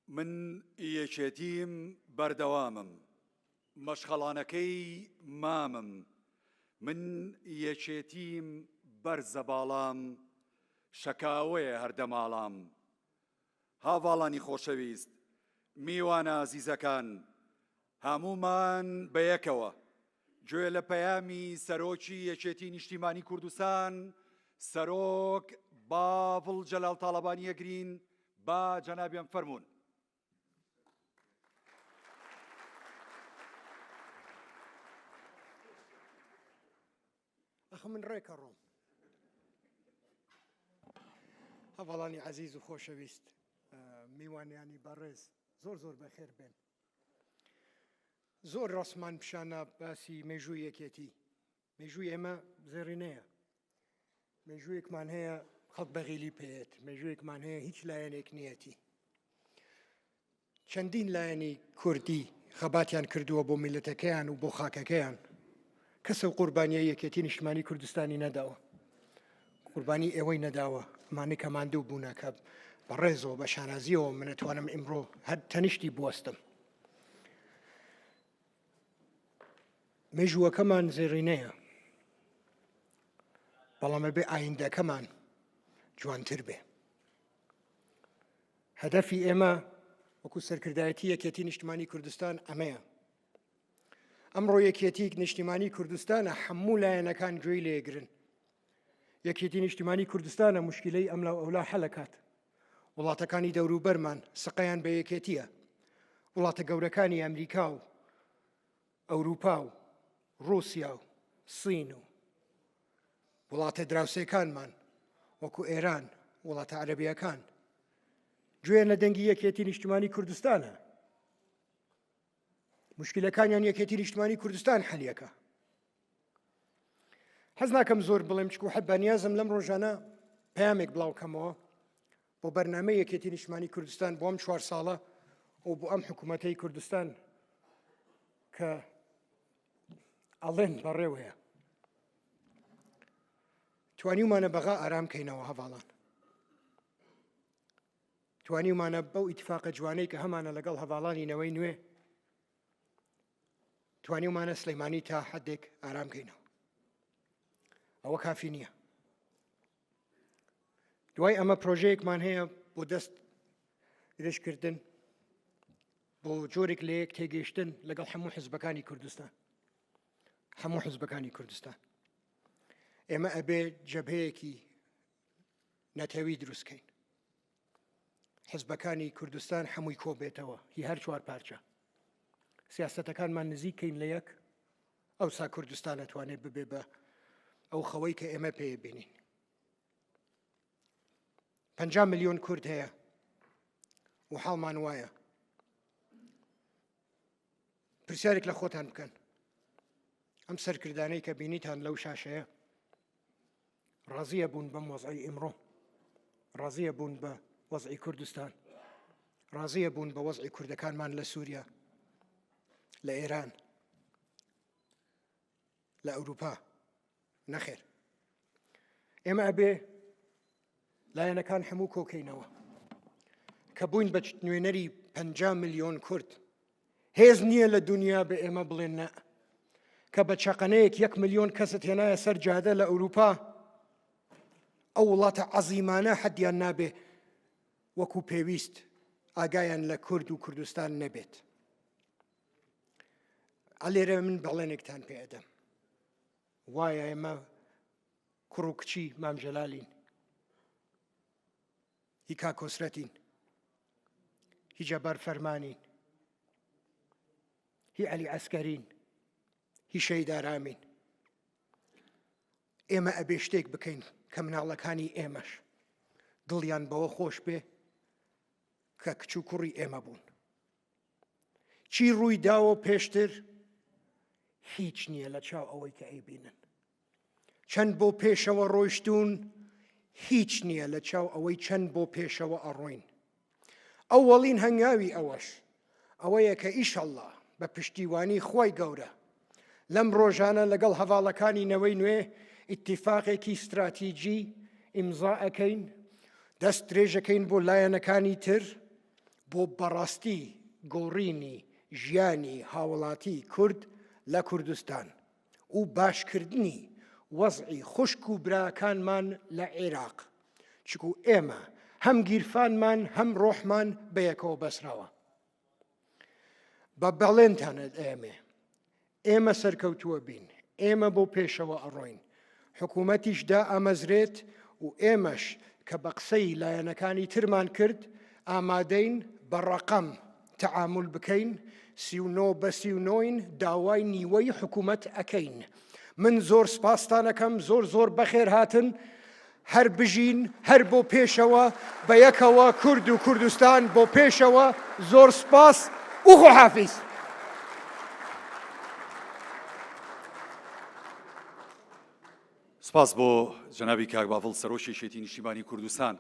من یەکێتیم بەردەوامم مەشخەڵانەکەی مامم من یەکێتیم بەرزە باڵام شەکاوەیە هەردەماڵام هاڤاڵانی خۆشەویست میوانە عەزیزەکان هەموومان بەیەکەوە گوێ لە پەیامی سەرۆکی یەکێتی نیشتیمانی کوردستان سەرۆک باڤڵ جەلال تاڵەبانی ئەگرین با جەنابیان فەرموون. ئەخ من ڕێکە ڕۆم هەڤاڵانی عەزیز و خۆشەویست میوانیانی بەڕێز زۆر بەخێر بێن. زۆر ڕاستمان پیشانە باسی مێژووی یەکێتی. مێژووی ئێمە زێڕینەیە، مێژوویەکمان هەیە خەڵک بەغیلی پێێت، مێژوویەکمان هەیە هیچ لایەنێک نیەتی. چەندین لایەنی کوردی خەباتیان کردووە بۆ میلەتەکەیان و بۆ خاکەکەیان. کەسە و قوربانیە یەکێتی نیشتیمانی کوردستانی نەداوە، قوربانی ئێوەی نەداوە. ئەمانەی کە ماندوو بوونە کە بەڕێزەوە بە شانازیەوە من ئەتوانم ئیمڕۆ هەر تەنیشتی بوەستم. مێژووەکەمان زێڕینەیە، بەڵام ئەبێ ئایندەکەمان جوانتر بێ. هەدەفی ئێمە وەکو سەرکردایەتی یەکێتی نیشتیمانی کوردستان ئەمەیە. ئەمڕۆ یەکێتی نیشتیمانی کوردستانە هەموو لایەنەکان گوێی لێگرن. یەکێتی نیشتیمانی کوردستانە موشکیلەی ئەملاو ئەولا هەلەکات. وڵاتەکانی دەوروبەرمان سقەیان بە یەکێتیە. وڵاتە گەورەکانی ئەمریکا و ئەوروپا و ڕووسیا و سین و وڵاتە دراوسێکانمان وەکو ئێران وڵاتە عەرەبیەکان گوێیان لە دەنگی یەکێتی نیشتیمانی کوردستانە. مشکلەکانیان یەکێتی نیشتیمانی کوردستان حەلیەکە. حەز ناکەم زۆر بڵێم چکو حەبە نیازم لەم ڕۆژانە پەیامێک بڵاوکەمەوە بۆ بەرنامەی یەکێتی نیشتیمانی کوردستان بۆ ئەم 4 ساڵە و بۆ ئەم حکوومەتەی کوردستان کە ئەڵێن بەڕێوەیە. توانیومانە بەغا ئارام کەینەوە هەڤاڵان. توانیومانە بەو ئیتفاقە جوانەی کە هەمانە لەگەڵ هەڤاڵانی نەوەی نوێ توانیومانە سلەیمانی تا حەدێک ئارام کەینەوە. ئەوە کافی نییە. دوای ئەمە پرۆژەیەکمان هەیە بۆ دەست درێژکردن بۆ جۆرێک لە یەک تێگەیشتن لەگەڵ هەموو حیزبەکانی کوردستان. هەموو حیزبەکانی کوردستان ئێمە ئەبێ جەبهەیەکی نەتەوەیی دروستکەین. حیزبەکانی کوردستان هەمووی کۆ بێتەوە، هی هەر 4 پارچە. سیاسەتەکانمان نزیکەین لە یەک، ئەوسا کوردستان ئەتوانێت ببێ بە ئەو خەوەی کە ئێمە پێ بینین. 50 ملیۆن کورد هەیە و حاڵمان وایە. پرسیارێک لە خۆتان بکەن. ئەم سەرکردانەی کە بینیتان لەو شاشەیە ڕازیە بوون بەم وەزعی ئیمڕۆ، ڕازیە بوون بە وەزعی کوردستان، ڕازیە بوون بە وەزعی کوردەکانمان لە سووریا، لە ئێران، لە ئەوروپا؟ نەخێر. ئێمە ئەبێ لایەنەکان هەموو کۆکەینەوە کە بووین بە نوێنەری 50 ملیۆن کورد. هێز نییە لە دنیا بە ئێمە بڵێن نە، کە بە چەقەنەیەک 1 ملیۆن کەست هێنایە سەر جادە لە ئەوروپا، ئەو وڵاتە عەزیمانە حەدیان نابێ وەکو پێویست ئاگایان لە کورد و کوردستان نەبێت. ئەلێرە من بەڵێنێکتان پێ ئەدەم. وایە ئێمە کوڕ و کچی مام جەلالین، هی کاکۆسرەتین، هی جەبار فەرمانین، هی عەلی عەسکەرین، هی شەهید ئارامین. ئێمە ئەبێ شتێک بکەین کە مناڵەکانی ئێمەش دڵیان بەوە خۆش بێ کە کچ و کوڕی ئێمە بوون. چی ڕووی داوە پێشتر؟ هیچ نییە لە چاو ئەوەی کە ئەیبینن. چەند بۆ پێشەوە ڕۆیشتون؟ هیچ نییە لە چاو ئەوەی چەند بۆ پێشەوە ئەڕۆین. ئەوەڵین هەنگاوی ئەوەش ئەوەیە کە ئیشەڵڵا بە پشتیوانی خۆی گەورە لەم ڕۆژانە لەگەڵ هەڤاڵەکانی نەوەی نوێ ئیتیفاقێکی استراتیجی ئیمزا ئەکەین، دەست درێژەکەین بۆ لایەنەکانی تر بۆ بەڕاستی گۆڕینی ژیانی هاوڵاتی کورد لە کوردستان و باشکردنی وەزعی خوشک و براکانمان لە عێراق چکو ئێمە هەم گیرفانمان هەم ڕۆحمان بەیەکەوە بەسراوە. بە بەڵێنتانت ئێمە سەرکەوتووە بین، ئێمە بۆ پێشەوە ئەڕۆین، حکوومەتیشدا ئامەزرێت و ئێمەش کە بە قسەی لایەنەکانی ترمان کرد ئامادەین بە ڕەقەم تەعامل بکەین، 39 داوای نیوەی حکوومەت ئەکەین. من زۆر سپاستانەکەم، زۆر بەخێر هاتن، هەر بژین هەر بۆ پێشەوە بە یەکەوە کورد و کوردستان بۆ پێشەوە. زۆر سپاس و خۆحافیز. سپاس بۆ جەنابی کاک باڤڵ سەرۆکی یەکێتی نیشتیمانی کوردستان.